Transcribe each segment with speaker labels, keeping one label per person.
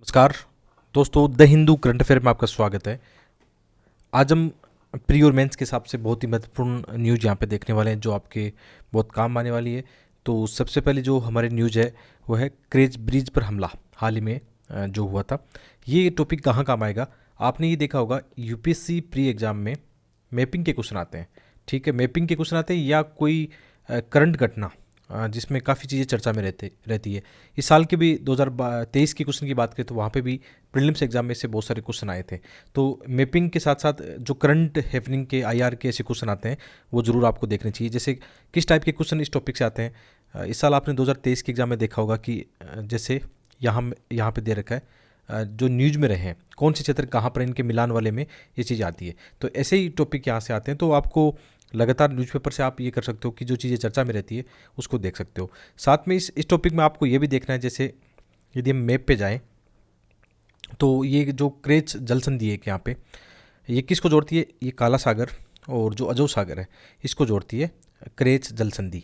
Speaker 1: नमस्कार दोस्तों, the Hindu current affair में आपका स्वागत है। आज हम प्री और मेंस के हिसाब से बहुत ही महत्वपूर्ण न्यूज़ यहाँ पे देखने वाले हैं जो आपके बहुत काम आने वाली है। तो सबसे पहले जो हमारी न्यूज़ है वो है क्रेज ब्रिज पर हमला हाल ही में जो हुआ था। ये टॉपिक कहाँ काम आएगा, आपने ये देखा होगा यूपीएससी प्री एग्ज़ाम में मैपिंग के क्वेश्चन आते हैं। ठीक है, मैपिंग के क्वेश्चन आते हैं या कोई करंट घटना जिसमें काफ़ी चीज़ें चर्चा में रहती है। इस साल के भी 2023 के क्वेश्चन की बात करें तो वहाँ पे भी प्रीलिम्स एग्जाम में से बहुत सारे क्वेश्चन आए थे। तो मैपिंग के साथ साथ जो करंट हैपनिंग के आईआर के ऐसे क्वेश्चन आते हैं वो ज़रूर आपको देखने चाहिए। जैसे किस टाइप के क्वेश्चन इस टॉपिक से आते हैं, इस साल आपने 2023 के एग्जाम में देखा होगा कि जैसे यहाँ पे दे रखा है जो न्यूज में रहे हैं कौन से क्षेत्र कहाँ पर इनके मिलान वाले में ये चीज़ आती है। तो ऐसे ही टॉपिक यहाँ से आते हैं। तो आपको लगातार न्यूज़पेपर से आप ये कर सकते हो कि जो चीज़ें चर्चा में रहती है उसको देख सकते हो। साथ में इस टॉपिक में आपको ये भी देखना है, जैसे यदि हम मैप पे जाएं तो ये जो क्रेच जल संधि है यहाँ पे ये किसको जोड़ती है, ये काला सागर और जो अजो सागर है इसको जोड़ती है क्रेच जल संधि।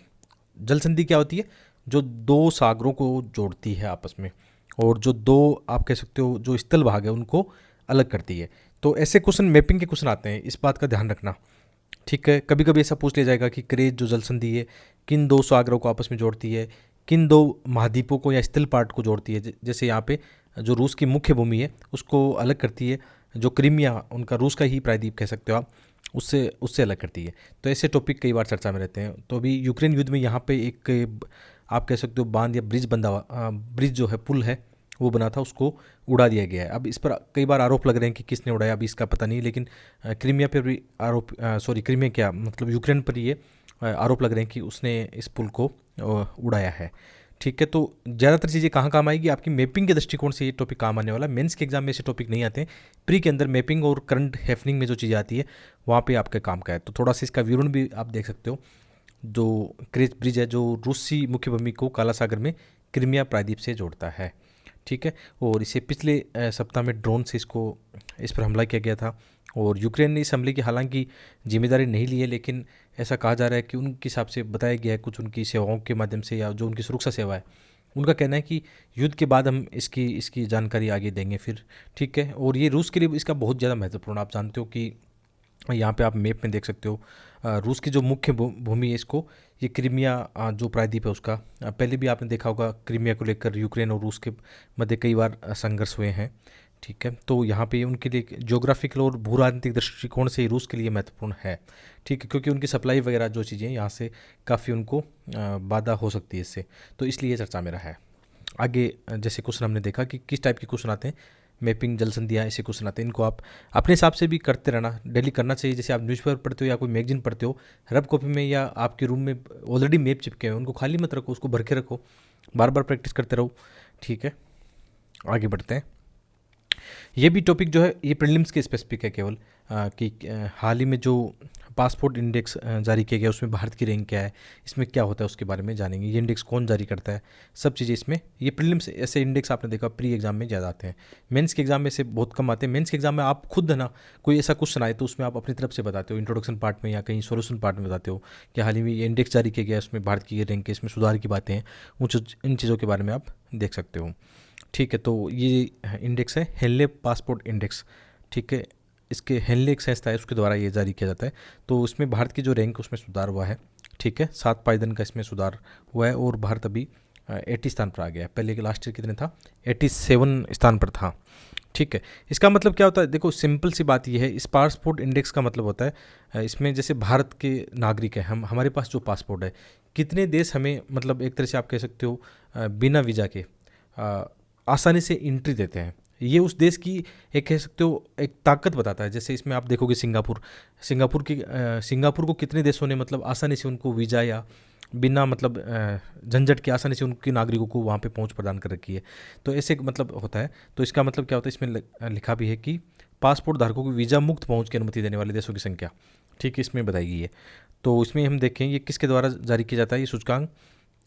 Speaker 1: जल संधि क्या होती है, जो दो सागरों को जोड़ती है आपस में, और जो दो आप कह सकते हो जो स्थल भाग है उनको अलग करती है। तो ऐसे क्वेश्चन मैपिंग के क्वेश्चन आते हैं, इस बात का ध्यान रखना। ठीक है, कभी कभी ऐसा पूछ लिया जाएगा कि क्रेज जो जल संधि है किन दो सागरों को आपस में जोड़ती है, किन दो महाद्वीपों को या स्थल पार्ट को जोड़ती है। जैसे यहाँ पे जो रूस की मुख्य भूमि है उसको अलग करती है, जो क्रीमिया उनका रूस का ही प्रायद्वीप कह सकते हो आप, उससे उससे अलग करती है। तो ऐसे टॉपिक कई बार चर्चा में रहते हैं। तो अभी यूक्रेन युद्ध में यहाँ पे एक आप कह सकते हो बांध या ब्रिज बंधा हुआ, ब्रिज जो है पुल है वो बना था, उसको उड़ा दिया गया है। अब इस पर कई बार आरोप लग रहे हैं कि किसने उड़ाया, अभी इसका पता नहीं। लेकिन क्रीमिया पर भी आरोप क्रीमिया क्या मतलब यूक्रेन पर ये आरोप लग रहे हैं कि उसने इस पुल को उड़ाया है। ठीक है, तो ज़्यादातर चीज़ें कहाँ काम आएगी, आपकी मैपिंग के दृष्टिकोण से ये टॉपिक काम आने वाला है। मेंस के एग्जाम में ऐसे टॉपिक नहीं आते हैं। प्री के अंदर मैपिंग और करंट हैपनिंग में जो चीज़ें आती है वहाँ पे आपके काम का है। तो थोड़ा सा इसका विवरण भी आप देख सकते हो। जो क्रेच ब्रिज है जो रूसी मुख्य भूमि को काला सागर में क्रीमिया प्रायद्वीप से जोड़ता है। ठीक है, और इसे पिछले सप्ताह में ड्रोन से इस पर हमला किया गया था, और यूक्रेन ने इस हमले की हालांकि जिम्मेदारी नहीं ली है, लेकिन ऐसा कहा जा रहा है कि उनके हिसाब से बताया गया है कुछ उनकी सेवाओं के माध्यम से या जो उनकी सुरक्षा सेवा है उनका कहना है कि युद्ध के बाद हम इसकी इसकी जानकारी आगे देंगे फिर। ठीक है, और ये रूस के लिए इसका बहुत ज़्यादा महत्वपूर्ण, आप जानते हो कि यहाँ पे आप मैप में देख सकते हो रूस की जो मुख्य भूमि है इसको ये क्रीमिया जो प्रायद्वीप है उसका पहले भी आपने देखा होगा क्रीमिया को लेकर यूक्रेन और रूस के मध्य कई बार संघर्ष हुए हैं। ठीक है, तो यहाँ पे उनके लिए ज्योग्राफिकल और भू राजनीतिक दृष्टिकोण से रूस के लिए महत्वपूर्ण है। ठीक है, क्योंकि उनकी सप्लाई वगैरह जो चीज़ें यहाँ से काफ़ी उनको बाधा हो सकती है इससे, तो इसलिए चर्चा में रहा है। आगे जैसे क्वेश्चन हमने देखा कि किस टाइप के क्वेश्चन आते हैं, मैपिंग जल संधियाँ ऐसे क्वेश्चन आते हैं, इनको आप अपने हिसाब से भी करते रहना, डेली करना चाहिए। जैसे आप न्यूज़पेपर पढ़ते हो या कोई मैगजीन पढ़ते हो, रब कॉपी में या आपके रूम में ऑलरेडी मैप चिपके हैं उनको खाली मत रखो, उसको भर के रखो, बार बार प्रैक्टिस करते रहो। ठीक है, आगे बढ़ते हैं। ये भी टॉपिक जो है ये प्रीलिम्स के स्पेसिफिक है केवल कि हाल ही में जो पासपोर्ट इंडेक्स जारी किया गया उसमें भारत की रैंक क्या है, इसमें क्या होता है उसके बारे में जानेंगे। ये इंडेक्स कौन जारी करता है, सब चीज़ें इसमें। ये प्रीलिम्स ऐसे इंडेक्स आपने देखा प्री एग्जाम में ज़्यादा आते हैं, मेंस के एग्जाम में से बहुत कम आते हैं। मेंस के एग्जाम में आप खुद है ना कोई ऐसा क्वेश्चन आए तो उसमें आप अपनी तरफ से बताते हो, इंट्रोडक्शन पार्ट में या कहीं सोल्यूशन पार्ट में बताते हो कि हाल ही में ये इंडेक्स जारी किया गया है उसमें भारत की रैंक है, इसमें सुधार की बातें हैं, इन चीज़ों के बारे में आप देख सकते हो। ठीक है, तो ये इंडेक्स है हेनले पासपोर्ट इंडेक्स। ठीक है, इसके हेनले एक संस्था है उसके द्वारा ये जारी किया जाता है। तो इसमें भारत की जो रैंक उसमें सुधार हुआ है। ठीक है, 7 पायदन का इसमें सुधार हुआ है और भारत अभी 80 स्थान पर आ गया है। पहले के लास्ट ईयर कितने था, 87 स्थान पर था। ठीक है, इसका मतलब क्या होता है, देखो सिंपल सी बात यह है, इस पासपोर्ट इंडेक्स का मतलब होता है इसमें जैसे भारत के नागरिक हैं हम, हमारे पास जो पासपोर्ट है, कितने देश हमें मतलब एक तरह से आप कह सकते हो बिना वीज़ा के आसानी से एंट्री देते हैं। ये उस देश की एक कह सकते हो एक ताकत बताता है। जैसे इसमें आप देखोगे सिंगापुर को कितने देशों ने मतलब आसानी से उनको वीज़ा या बिना मतलब झंझट के आसानी से उनके नागरिकों को वहाँ पे पहुँच प्रदान कर रखी है। तो ऐसे मतलब होता है। तो इसका मतलब क्या होता है, इसमें लिखा भी है कि पासपोर्ट धारकों को वीज़ा मुक्त पहुँच की अनुमति देने वाले देशों की संख्या, ठीक है, इसमें बताई गई है। तो इसमें हम देखें ये किसके द्वारा जारी किया जाता है, ये सूचकांक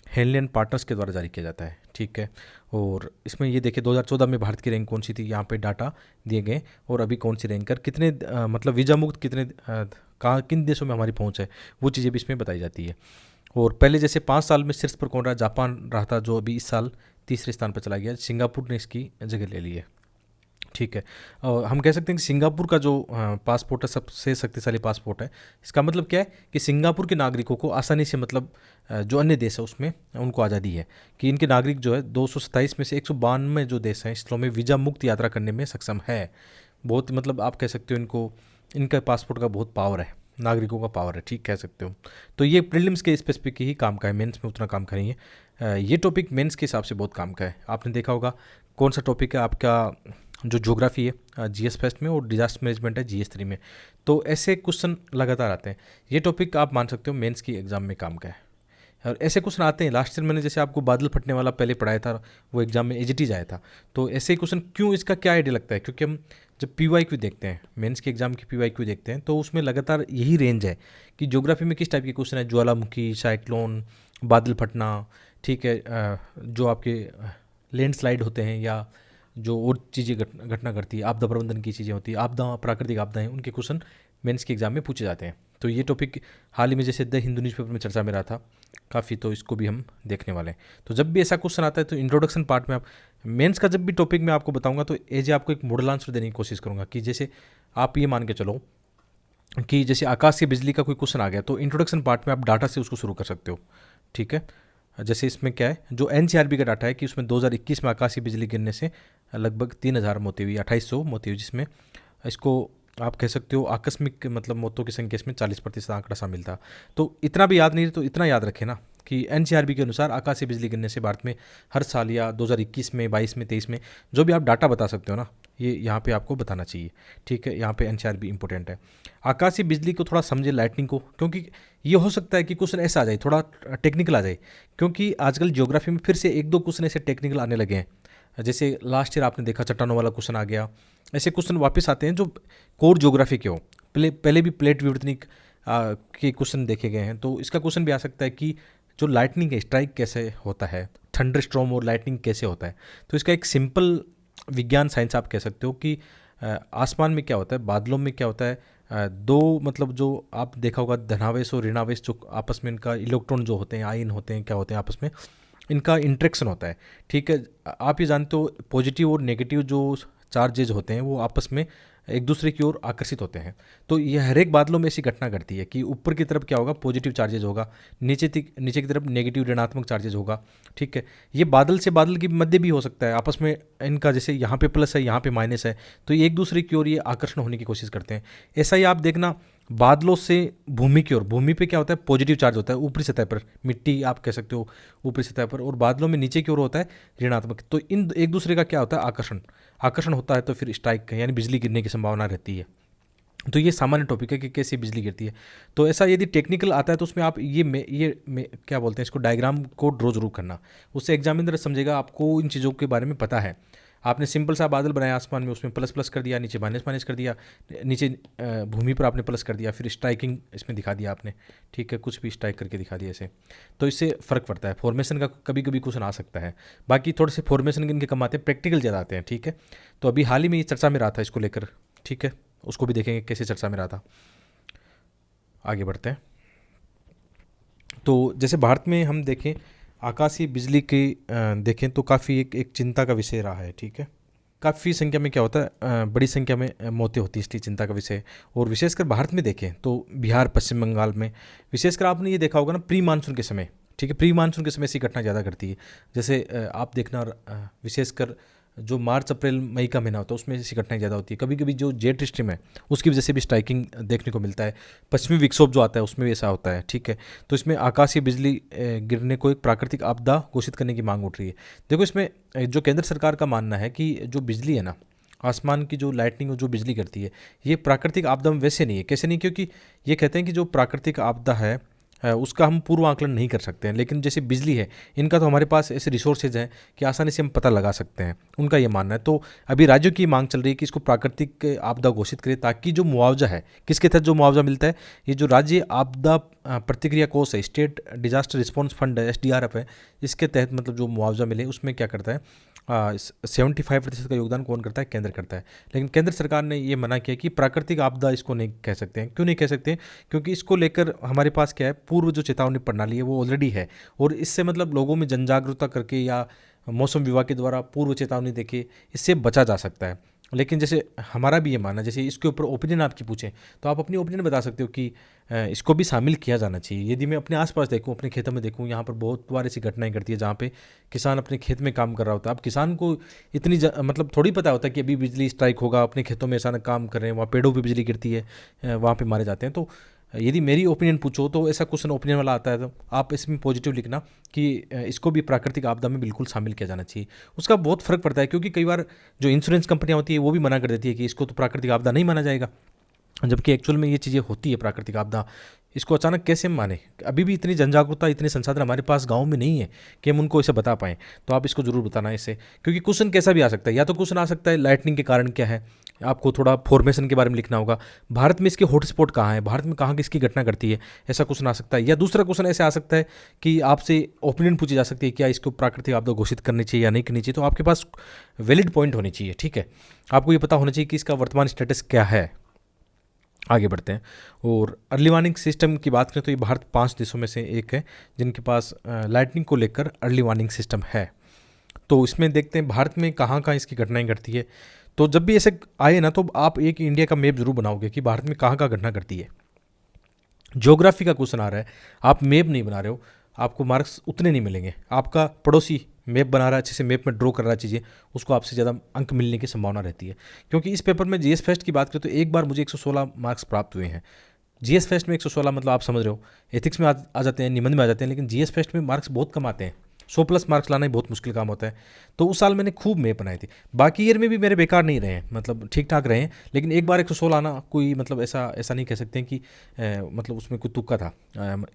Speaker 1: हेनले एंड पार्टनर्स के द्वारा जारी किया जाता है। ठीक है, और इसमें ये देखिए 2014 में भारत की रैंक कौन सी थी, यहाँ पे डाटा दिए गए, और अभी कौन सी रैंक कर कितने मतलब वीज़ा मुक्त कितने कहाँ किन देशों में हमारी पहुँच है, वो चीज़ें भी इसमें बताई जाती है। और पहले जैसे 5 साल में शीर्ष पर कौन रहा, जापान रहा था, जो अभी इस साल तीसरे स्थान पर चला गया, सिंगापुर ने इसकी जगह ले ली है। ठीक है, और हम कह सकते हैं कि सिंगापुर का जो पासपोर्ट है सबसे शक्तिशाली पासपोर्ट है। इसका मतलब क्या है कि सिंगापुर के नागरिकों को आसानी से, मतलब जो अन्य देश है उसमें उनको आज़ादी है कि इनके नागरिक जो है 227 में से 192 जो देश हैं इसमें वीज़ा मुक्त यात्रा करने में सक्षम है। बहुत, मतलब आप कह सकते हो इनको, इनका पासपोर्ट का बहुत पावर है, नागरिकों का पावर है, ठीक कह सकते हो। तो ये प्रीलिम्स के स्पेसिफिक ही काम का है, मेंस में उतना काम का नहीं है। ये टॉपिक मेंस के हिसाब से बहुत काम का है। आपने देखा होगा कौन सा टॉपिक है आपका, जो ज्योग्राफी है जीएस फेस्ट में, और डिजास्टर मैनेजमेंट है जीएस 3 में। तो ऐसे क्वेश्चन लगातार आते हैं। ये टॉपिक आप मान सकते हो मेंस की एग्जाम में काम का है, और ऐसे क्वेश्चन आते हैं। लास्ट ईयर मैंने जैसे आपको बादल फटने वाला पहले पढ़ाया था, वो एग्जाम में एजीटीज आया था। तो ऐसे क्वेश्चन क्यों, इसका क्या आइडिया लगता है, क्योंकि हम जब पीवाईक्यू देखते हैं, मेंस के एग्जाम की पीवाईक्यू देखते हैं, तो उसमें लगातार यही रेंज है कि ज्योग्राफी में किस टाइप के क्वेश्चन है, ज्वालामुखी, साइक्लोन, बादल फटना, ठीक है, जो आपके लैंडस्लाइड होते हैं या जो और चीज़ें घटना घटती है, आपदा प्रबंधन की चीज़ें होती है, आपदा, प्राकृतिक आपदाएं, उनके क्वेश्चन मेंस के एग्जाम में पूछे जाते हैं। तो ये टॉपिक हाल ही में जैसे द हिंदू न्यूज़पेपर में चर्चा में रहा था काफ़ी, तो इसको भी हम देखने वाले हैं। तो जब भी ऐसा क्वेश्चन आता है तो इंट्रोडक्शन पार्ट में आप मेंस का जब भी टॉपिक मैं आपको बताऊंगा तो एज आपको एक मॉडल आंसर देने की कोशिश करूंगा कि जैसे आप ये मान के चलो कि जैसे आकाश से बिजली का कोई क्वेश्चन आ गया, तो इंट्रोडक्शन पार्ट में आप डाटा से उसको शुरू कर सकते हो। ठीक है, जैसे इसमें क्या है, जो एनसीआरबी का डाटा है कि उसमें 2021 में आकाशीय बिजली गिरने से लगभग 3000 मौतें हुई, 2800 मौतें हुई, जिसमें इसको आप कह सकते हो आकस्मिक, मतलब मौतों की संख्या इसमें 40% आंकड़ा शामिल था। तो इतना भी याद नहीं तो इतना याद रखें ना कि एनसीआरबी के अनुसार आकाशीय बिजली गिरने से भारत में हर साल, या 2021 में, 22 में, 23 में, जो भी आप डाटा बता सकते हो ना, ये यहाँ पे आपको बताना चाहिए। ठीक है, यहाँ पे एनसीआरबी इंपॉर्टेंट है। आकाशीय बिजली को थोड़ा समझे, लाइटनिंग को, क्योंकि ये हो सकता है कि क्वेश्चन ऐसा आ जाए, थोड़ा टेक्निकल आ जाए, क्योंकि आजकल ज्योग्राफी में फिर से एक दो क्वेश्चन ऐसे टेक्निकल आने लगे हैं। जैसे लास्ट ईयर आपने देखा चट्टानों वाला क्वेश्चन आ गया, ऐसे क्वेश्चन वापस आते हैं जो कोर ज्योग्राफी के हो। पहले भी प्लेट विवर्तनिक के क्वेश्चन देखे गए हैं, तो इसका क्वेश्चन भी आ सकता है कि जो लाइटनिंग है, स्ट्राइक कैसे होता है, थंडर स्टॉर्म और लाइटनिंग कैसे होता है। तो इसका एक सिंपल विज्ञान साइंस आप कह सकते हो कि आसमान में क्या होता है, बादलों में क्या होता है, दो, मतलब जो आप देखा होगा धनावेश और ऋणावेश, जो आपस में इनका इलेक्ट्रॉन जो होते हैं, आयन होते हैं, क्या होते हैं आपस में, इनका इंट्रैक्शन होता है। ठीक है, आप ये जानते हो पॉजिटिव और नेगेटिव जो चार्जेज होते हैं वो आपस में एक दूसरे की ओर आकर्षित होते हैं। तो ये हर एक बादलों में ऐसी घटना घटती है कि ऊपर की तरफ क्या होगा, पॉजिटिव चार्जेज होगा, नीचे की तरफ नेगेटिव ऋणात्मक चार्जेज होगा। ठीक है, ये बादल से बादल के मध्य भी हो सकता है, आपस में इनका जैसे यहाँ पे प्लस है, यहाँ पे माइनस है, तो ये एक दूसरे की ओर ये आकर्षण होने की कोशिश करते हैं। ऐसा ही आप देखना बादलों से भूमि की ओर, भूमि पे क्या होता है, पॉजिटिव चार्ज होता है ऊपरी सतह पर, मिट्टी आप कह सकते हो ऊपरी सतह पर, और बादलों में नीचे की ओर होता है ऋणात्मक। तो इन एक दूसरे का क्या होता है, आकर्षण होता है, तो फिर स्ट्राइक यानी बिजली गिरने की संभावना रहती है। तो ये सामान्य टॉपिक है कि कैसे बिजली गिरती है। तो ऐसा यदि टेक्निकल आता है तो उसमें आप क्या बोलते हैं इसको, डायग्राम को ड्रॉ जरूर करना, उससे एग्जामिनर समझेगा आपको इन चीज़ों के बारे में पता है। आपने सिंपल सा बादल बनाया आसमान में, उसमें प्लस प्लस कर दिया, नीचे माइनस माइनस कर दिया, नीचे भूमि पर आपने प्लस कर दिया, फिर स्ट्राइकिंग इसमें दिखा दिया आपने। ठीक है, कुछ भी स्ट्राइक करके दिखा दिया ऐसे, तो इससे फ़र्क पड़ता है। फॉर्मेशन का कभी कभी क्वेश्चन आ सकता है, बाकी थोड़े से फॉर्मेशन इनके कम आते हैं, प्रैक्टिकल ज़्यादा आते हैं। ठीक है, तो अभी हाल ही में ये चर्चा में रहा था इसको लेकर। ठीक है, उसको भी देखेंगे कैसे चर्चा में रहा था। आगे बढ़ते हैं। तो जैसे भारत में हम देखें आकाशीय बिजली की देखें तो काफ़ी एक चिंता का विषय रहा है। ठीक है, काफ़ी संख्या में क्या होता है, बड़ी संख्या में मौतें होती हैं, इसलिए चिंता का विषय। और विशेषकर भारत में देखें तो बिहार, पश्चिम बंगाल में विशेषकर आपने ये देखा होगा ना, प्री मानसून के समय। ठीक है, प्री मानसून के समय ऐसी घटना ज़्यादा घटती है। जैसे आप देखना विशेषकर जो मार्च अप्रैल मई का महीना होता है उसमें ऐसी घटनाएं ज़्यादा होती है। कभी कभी जो जेट स्ट्रीम है उसकी वजह से भी स्ट्राइकिंग देखने को मिलता है। पश्चिमी विक्षोभ जो आता है उसमें भी ऐसा होता है। ठीक है, तो इसमें आकाशीय बिजली गिरने को एक प्राकृतिक आपदा घोषित करने की मांग उठ रही है। देखो, इसमें जो केंद्र सरकार का मानना है कि जो बिजली है ना, आसमान की जो लाइटनिंग और जो बिजली गिरती है, ये प्राकृतिक आपदा में वैसे नहीं है। कैसे नहीं, क्योंकि ये कहते हैं कि जो प्राकृतिक आपदा है उसका हम पूर्व आकलन नहीं कर सकते हैं, लेकिन जैसे बिजली है इनका तो हमारे पास ऐसे रिसोर्सेज हैं कि आसानी से हम पता लगा सकते हैं, उनका ये मानना है। तो अभी राज्यों की मांग चल रही है कि इसको प्राकृतिक आपदा घोषित करें, ताकि जो मुआवजा है, किसके तहत जो मुआवजा मिलता है, ये जो राज्य आपदा प्रतिक्रिया कोष है, स्टेट डिजास्टर रिस्पॉन्स फंड है, SDRF है, इसके तहत मतलब जो मुआवजा मिले उसमें क्या करता है, 75% का योगदान कौन करता है, केंद्र करता है। लेकिन केंद्र सरकार ने ये मना किया कि प्राकृतिक आपदा इसको नहीं कह सकते हैं। क्यों नहीं कह सकते? क्योंकि इसको लेकर हमारे पास क्या है, पूर्व जो चेतावनी प्रणाली है वो ऑलरेडी है, और इससे मतलब लोगों में जन जागरूकता करके या मौसम विभाग के द्वारा पूर्व चेतावनी देके इससे बचा जा सकता है। लेकिन जैसे हमारा भी ये मानना है, जैसे इसके ऊपर ओपिनियन आपकी पूछें तो आप अपनी ओपिनियन बता सकते हो कि इसको भी शामिल किया जाना चाहिए। यदि मैं अपने आसपास देखूं, अपने खेतों में देखूं, यहाँ पर बहुत बार ऐसी घटनाएं घटती है जहाँ पे किसान अपने खेत में काम कर रहा होता है। अब किसान को इतनी मतलब थोड़ी पता होता है कि अभी बिजली स्ट्राइक होगा, अपने खेतों में अचानक काम कर रहे हैं, वहाँ पेड़ों पर बिजली गिरती है, वहाँ पर मारे जाते हैं। तो यदि मेरी ओपिनियन पूछो तो ऐसा क्वेश्चन ओपिनियन वाला आता है तो आप इसमें पॉजिटिव लिखना कि इसको भी प्राकृतिक आपदा में बिल्कुल शामिल किया जाना चाहिए। उसका बहुत फ़र्क पड़ता है, क्योंकि कई बार जो इंश्योरेंस कंपनियां होती है वो भी मना कर देती है कि इसको तो प्राकृतिक आपदा नहीं माना जाएगा, जबकि एक्चुअल में ये चीज़ें होती है प्राकृतिक आपदा। इसको अचानक कैसे हम माने? अभी भी इतनी जनजागरूकता, इतने संसाधन हमारे पास गांव में नहीं है कि हम उनको इसे बता पाएँ। तो आप इसको ज़रूर बताना इससे, क्योंकि क्वेश्चन कैसा भी आ सकता है। या तो क्वेश्चन आ सकता है लाइटनिंग के कारण क्या है, आपको थोड़ा फॉर्मेशन के बारे में लिखना होगा, भारत में इसके हॉटस्पॉट कहाँ है, भारत में कहाँ किसकी घटना घटती है, ऐसा क्वेश्चन आ सकता है। या दूसरा क्वेश्चन ऐसे आ सकता है कि आपसे ओपिनियन पूछी जा सकती है क्या इसको प्राकृतिक आपदा घोषित करनी चाहिए या नहीं करनी चाहिए। तो आपके पास वैलिड पॉइंट होनी चाहिए, ठीक है, आपको ये पता होना चाहिए कि इसका वर्तमान स्टेटस क्या है। आगे बढ़ते हैं। और अर्ली वार्निंग सिस्टम की बात करें तो ये भारत 5 देशों में से एक है जिनके पास लाइटनिंग को लेकर अर्ली वार्निंग सिस्टम है। तो इसमें देखते हैं भारत में कहाँ कहाँ इसकी घटनाएं घटती है। तो जब भी ऐसे आए ना तो आप एक इंडिया का मैप जरूर बनाओगे कि भारत में कहाँ कहाँ घटना घटती है। ज्योग्राफी का क्वेश्चन आ रहा है, आप मैप नहीं बना रहे हो, आपको मार्क्स उतने नहीं मिलेंगे। आपका पड़ोसी मैप बना रहा है, अच्छे से मैप में ड्रॉ कर रहा है चीज़ें, उसको आपसे ज़्यादा अंक मिलने की संभावना रहती है। क्योंकि इस पेपर में जीएस फेस्ट की बात करें तो एक बार मुझे 116 मार्क्स प्राप्त हुए हैं। जीएस फेस्ट में 116 मतलब आप समझ रहे हो, एथिक्स में आ जाते हैं, निबंध में आ जाते हैं, लेकिन जीएस फेस्ट में मार्क्स बहुत कम आते हैं। 100+ मार्क्स लाना ही बहुत मुश्किल काम होता है। तो उस साल मैंने खूब मैप बनाई थी। बाकी ईयर में भी मेरे बेकार नहीं रहे हैं, मतलब ठीक ठाक रहे हैं, लेकिन एक बार 116 आना कोई मतलब ऐसा नहीं कह सकते हैं कि मतलब उसमें कोई तुक्का था।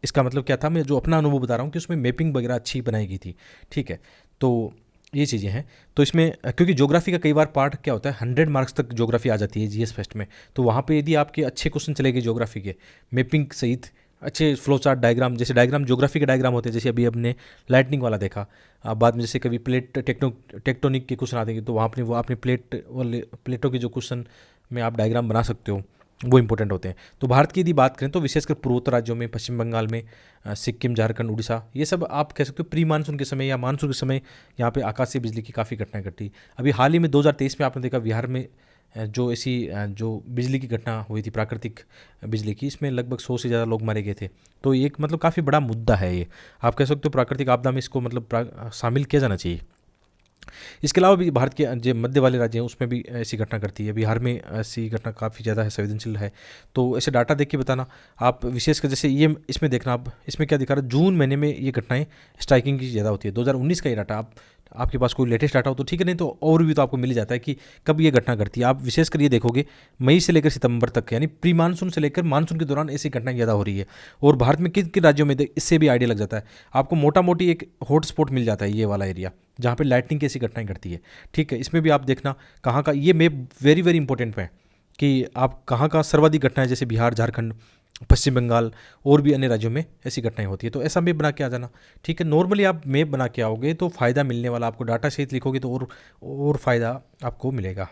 Speaker 1: इसका मतलब क्या था, मैं जो अपना अनुभव बता रहा हूँ कि उसमें मैपिंग वगैरह अच्छी बनाई गई थी, ठीक है। तो ये चीज़ें हैं। तो इसमें क्योंकि ज्योग्राफी का कई बार पार्ट क्या होता है, 100 मार्क्स तक ज्योग्राफी आ जाती है जीएस फेस्ट में। तो वहाँ पे यदि आपके अच्छे क्वेश्चन चलेंगे ज्योग्राफी के मैपिंग सहित, अच्छे फ्लो चार्ट डायग्राम, जैसे डायग्राम ज्योग्राफी के डायग्राम होते हैं, जैसे अभी हमने लाइटनिंग वाला देखा। बाद में जैसे कभी प्लेट टेक्टोनिक के क्वेश्चन आते हैं तो वहाँ आपने प्लेटों के जो क्वेश्चन में आप डायग्राम बना सकते हो, वो इंपॉर्टेंट होते हैं। तो भारत की यदि बात करें तो विशेषकर पूर्वोत्तर राज्यों में, पश्चिम बंगाल में, सिक्किम, झारखंड, उड़ीसा, ये सब आप कह सकते हो प्री मानसून के समय या मानसून के समय यहाँ पे आकाशीय बिजली की काफ़ी घटनाएं घटी। अभी हाल ही में 2023 में आपने देखा बिहार में जो ऐसी जो बिजली की घटना हुई थी, प्राकृतिक बिजली की, इसमें लगभग 100 से ज़्यादा लोग मारे गए थे। तो ये एक मतलब काफ़ी बड़ा मुद्दा है ये, आप कह सकते हो प्राकृतिक आपदा में इसको मतलब शामिल किया जाना चाहिए। इसके अलावा भी भारत के जो मध्य वाले राज्य हैं उसमें भी ऐसी घटना करती है। बिहार में ऐसी घटना काफ़ी ज़्यादा है, संवेदनशील है। तो ऐसे डाटा देख के बताना आप, विशेषकर जैसे ये इसमें देखना आप, इसमें क्या दिखा रहा है, जून महीने में ये घटनाएं स्ट्राइकिंग की ज़्यादा होती है। 2019 का ये डाटा, आपके पास कोई लेटेस्ट डाटा हो तो ठीक है, नहीं तो और भी तो आपको मिल जाता है कि कब ये घटना घटती है। आप विशेषकर ये देखोगे मई से लेकर सितंबर तक, यानी प्री मानसून से लेकर मानसून के दौरान ऐसी घटनाएं ज़्यादा हो रही है। और भारत में किन किन राज्यों में, इससे भी आइडिया लग जाता है आपको। मोटा मोटी एक हॉटस्पॉट मिल जाता है ये वाला एरिया जहाँ पे लाइटनिंग की ऐसी घटनाएं घटती है, ठीक है। इसमें भी आप देखना कहाँ का, ये मैप वेरी वेरी इंपॉर्टेंट है कि आप कहाँ का सर्वाधिक घटनाएं, जैसे बिहार, झारखंड, पश्चिम बंगाल और भी अन्य राज्यों में ऐसी घटनाएं होती है। तो ऐसा मैप बना के आ जाना, ठीक है। नॉर्मली आप मैप बना के आओगे तो फ़ायदा मिलने वाला, आपको डाटा सहित लिखोगे तो और फ़ायदा आपको मिलेगा।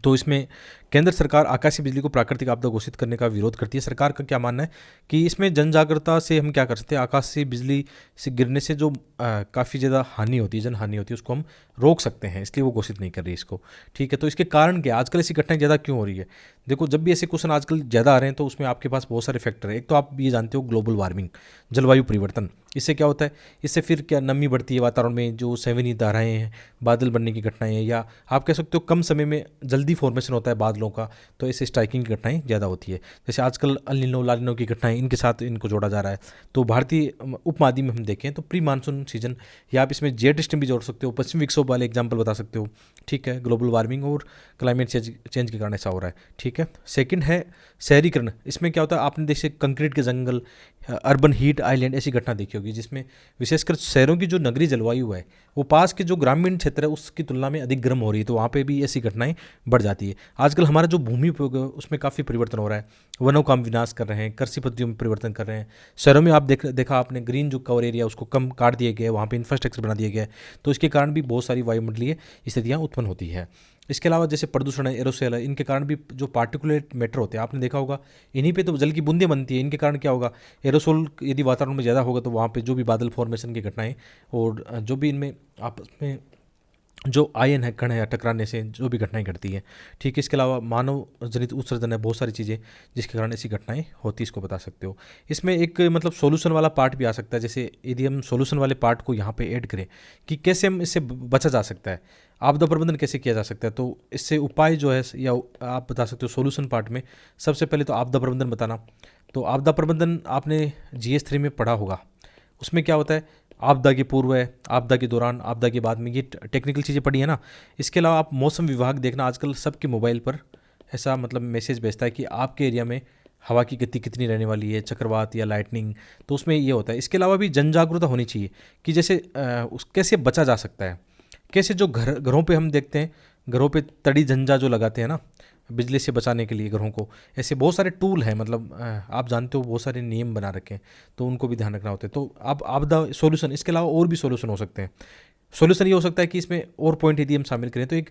Speaker 1: तो इसमें केंद्र सरकार आकाशीय बिजली को प्राकृतिक आपदा घोषित करने का विरोध करती है। सरकार का क्या मानना है कि इसमें जन जागरूकता से हम क्या कर सकते हैं, आकाशीय बिजली से गिरने से जो काफ़ी ज़्यादा हानि होती है, जन हानि होती है, उसको हम रोक सकते हैं, इसलिए वो घोषित नहीं कर रही इसको, ठीक है। तो इसके कारण क्या, आजकल ऐसी घटनाएं ज़्यादा क्यों हो रही है? देखो, जब भी ऐसे क्वेश्चन आजकल ज़्यादा आ रहे हैं तो उसमें आपके पास बहुत सारे फैक्टर है। एक तो आप ये जानते हो ग्लोबल वार्मिंग, जलवायु परिवर्तन। इससे क्या होता है, इससे फिर क्या नमी बढ़ती है वातावरण में, जो संवहनीय धाराएँ हैं, बादल बनने की घटनाएं हैं, या आप कह सकते हो कम समय में जल्दी फॉर्मेशन होता है बादलों का, तो ऐसे स्ट्राइकिंग की घटनाएं ज़्यादा होती है। जैसे आजकल अल नीनो, ला नीनो की घटनाएं, इनके साथ इनको जोड़ा जा रहा है। तो भारतीय उपमहाद्वीप में हम देखें तो प्री मानसून सीजन, या आप इसमें जेट स्ट्रीम भी जोड़ सकते हो, पश्चिमी विक्षोभ वाले एग्जाम्पल बता सकते हो, ठीक है। ग्लोबल वार्मिंग और क्लाइमेट चेंज के कारण ऐसा हो रहा है, ठीक है। सेकंड है शहरीकरण। इसमें क्या होता है, आपने जैसे कंक्रीट के जंगल, अर्बन हीट आइलैंड, ऐसी घटना देखी होगी जिसमें विशेषकर शहरों की जो नगरीय जलवायु है वो पास के जो ग्रामीण क्षेत्र है उसकी तुलना में अधिक गर्म हो रही है, तो वहाँ पे भी ऐसी घटनाएं बढ़ जाती है। आजकल हमारा जो भूमि उपयोग है उसमें काफ़ी परिवर्तन हो रहा है, वनों का हम विनाश कर रहे हैं, कृषि पद्धतियों में परिवर्तन कर रहे हैं। शहरों में आप देखा आपने, ग्रीन जो कवर एरिया उसको कम काट दिए गए, वहाँ पे इंफ्रास्ट्रक्चर बना दिया गया है। तो इसके कारण भी बहुत सारी वायुमंडलीय स्थितियाँ उत्पन्न होती है। इसके अलावा जैसे प्रदूषण है, एरोसोल है, इनके कारण भी जो पार्टिकुलेट मैटर होते हैं, आपने देखा होगा, इन्हीं पे तो जल की बूंदें बनती है। इनके कारण क्या होगा, एरोसोल यदि वातावरण में ज़्यादा होगा तो वहाँ पे जो भी बादल फॉर्मेशन की घटनाएं और जो भी इनमें आपस में जो आयन है, कण है, टकराने से जो भी घटनाएं घटती हैं। ठीक है, इसके अलावा मानव जनित उत्सर्जन है, बहुत सारी चीज़ें जिसके कारण ऐसी घटनाएं होती है, इसको बता सकते हो। इसमें एक मतलब सॉल्यूशन वाला पार्ट भी आ सकता है, जैसे यदि हम सॉल्यूशन वाले पार्ट को यहाँ पे ऐड करें कि कैसे हम इससे बचा जा सकता है, आपदा प्रबंधन कैसे किया जा सकता है, तो इससे उपाय जो है या आप बता सकते हो सॉल्यूशन पार्ट में। सबसे पहले तो आपदा प्रबंधन बताना। तो आपदा प्रबंधन आपने GS3 में पढ़ा होगा, उसमें क्या होता है, आपदा के पूर्व है, आपदा के दौरान, आपदा के बाद में, ये टेक्निकल चीज़ें पढ़ी है ना। इसके अलावा आप मौसम विभाग देखना, आजकल सबके मोबाइल पर ऐसा मतलब मैसेज भेजता है कि आपके एरिया में हवा की गति कितनी रहने वाली है, चक्रवात या लाइटनिंग, तो उसमें ये होता है। इसके अलावा भी जन जागरूकता होनी चाहिए कि जैसे उस कैसे बचा जा सकता है, कैसे जो घरों पे हम देखते हैं, घरों पे तड़ी झंझा जो लगाते हैं ना बिजली से बचाने के लिए घरों को, ऐसे बहुत सारे टूल हैं, मतलब आप जानते हो बहुत सारे नियम बना रखे हैं, तो उनको भी ध्यान रखना होता है। तो आप आपदा सॉल्यूशन, इसके अलावा और भी सॉल्यूशन हो सकते हैं। सॉल्यूशन ये हो सकता है कि इसमें और पॉइंट यदि हम शामिल करें तो एक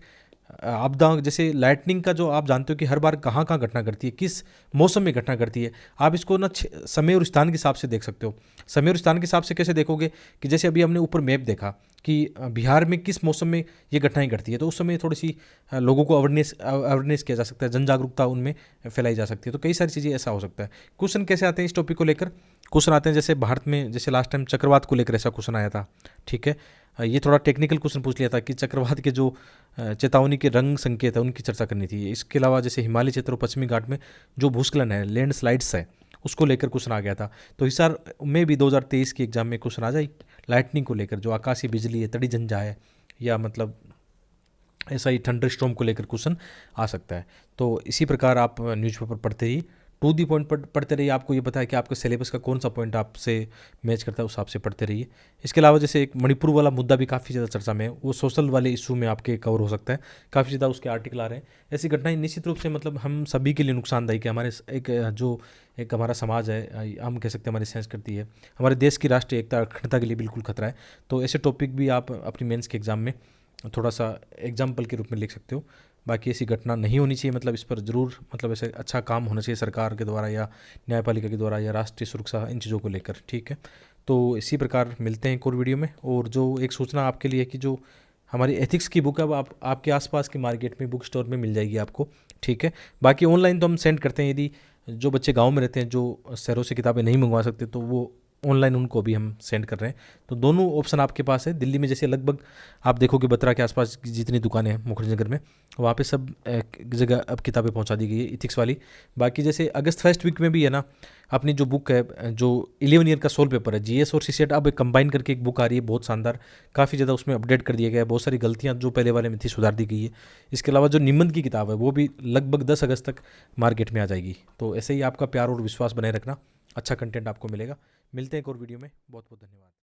Speaker 1: आपदा, जैसे लाइटनिंग का जो आप जानते हो कि हर बार कहाँ कहाँ घटना घटती है, किस मौसम में घटना घटती है, आप इसको ना समय और स्थान के हिसाब से देख सकते हो। समय और स्थान के हिसाब से कैसे देखोगे कि जैसे अभी हमने ऊपर मैप देखा कि बिहार में किस मौसम में ये घटनाएं घटती है, तो उस समय थोड़ी सी लोगों को अवेयरनेस किया जा सकता है, जन जागरूकता उनमें फैलाई जा सकती है। तो कई सारी चीज़ें ऐसा हो सकता है। क्वेश्चन कैसे आते हैं इस टॉपिक को लेकर, क्वेश्चन आते हैं जैसे भारत में, जैसे लास्ट टाइम चक्रवात को लेकर ऐसा क्वेश्चन आया था। ठीक है, ये थोड़ा टेक्निकल क्वेश्चन पूछ लिया था कि चक्रवात के जो चेतावनी के रंग संकेत है उनकी चर्चा करनी थी। इसके अलावा जैसे हिमालय क्षेत्र और पश्चिमी घाट में जो भूस्खलन है, लैंड स्लाइड्स है, उसको लेकर क्वेश्चन आ गया था। तो हिसार में भी 2023 के एग्जाम में क्वेश्चन आ जाए लाइटनिंग को लेकर, जो आकाशीय बिजली है, तड़ी झंझा है, या मतलब ऐसा ही थंडर स्टॉर्म को लेकर क्वेश्चन आ सकता है। तो इसी प्रकार आप न्यूज़पेपर पढ़ते ही टू दी पॉइंट पढ़ते रहिए। आपको ये पता है कि आपके सिलेबस का कौन सा पॉइंट आपसे मैच करता है, उस हिसाब से पढ़ते रहिए। इसके अलावा जैसे एक मणिपुर वाला मुद्दा भी काफ़ी ज़्यादा चर्चा में है, वो सोशल वाले इशू में आपके कवर हो सकता है, काफ़ी ज़्यादा उसके आर्टिकल आ रहे हैं। ऐसी घटनाएं निश्चित रूप से मतलब हम सभी के लिए नुकसानदायक है। हमारे एक हमारा समाज है, हम कह सकते हैं हमारी संस्कृति है, हमारे देश की राष्ट्रीय एकता अखंडता के लिए बिल्कुल खतरा है। तो ऐसे टॉपिक भी आप अपनी मेंस के एग्ज़ाम में थोड़ा सा एग्जाम्पल के रूप में लिख सकते हो। बाकी ऐसी घटना नहीं होनी चाहिए, मतलब इस पर ज़रूर मतलब ऐसे अच्छा काम होना चाहिए सरकार के द्वारा या न्यायपालिका के द्वारा या राष्ट्रीय सुरक्षा, इन चीज़ों को लेकर। ठीक है, तो इसी प्रकार मिलते हैं एक और वीडियो में। और जो एक सूचना आपके लिए कि जो हमारी एथिक्स की बुक है, अब आपके आसपास के मार्केट में बुक स्टोर में मिल जाएगी आपको। ठीक है, बाकी ऑनलाइन तो हम सेंड करते हैं, यदि जो बच्चे गाँव में रहते हैं, जो शहरों से किताबें नहीं मंगवा सकते, तो वो ऑनलाइन उनको भी हम सेंड कर रहे हैं। तो दोनों ऑप्शन आपके पास है। दिल्ली में जैसे लगभग आप देखोगे बत्रा के आसपास की जितनी दुकानें हैं मुखर्जी में, वहाँ पे सब जगह अब किताबें पहुँचा दी गई है इथिक्स वाली। बाकी जैसे अगस्त फर्स्ट वीक में भी है ना, अपनी जो बुक है, जो 11 ईयर का सोल पेपर है, GS और CCET अब कंबाइन करके एक बुक आ रही है, बहुत शानदार, काफ़ी ज़्यादा उसमें अपडेट कर दिया गया है, बहुत सारी गलतियाँ जो पहले वाले में थी सुधार दी गई है। इसके अलावा जो निबंध की किताब है वो भी लगभग 10 अगस्त तक मार्केट में आ जाएगी। तो ऐसे ही आपका प्यार और विश्वास बनाए रखना, अच्छा कंटेंट आपको मिलेगा। मिलते हैं एक और वीडियो में। बहुत बहुत धन्यवाद।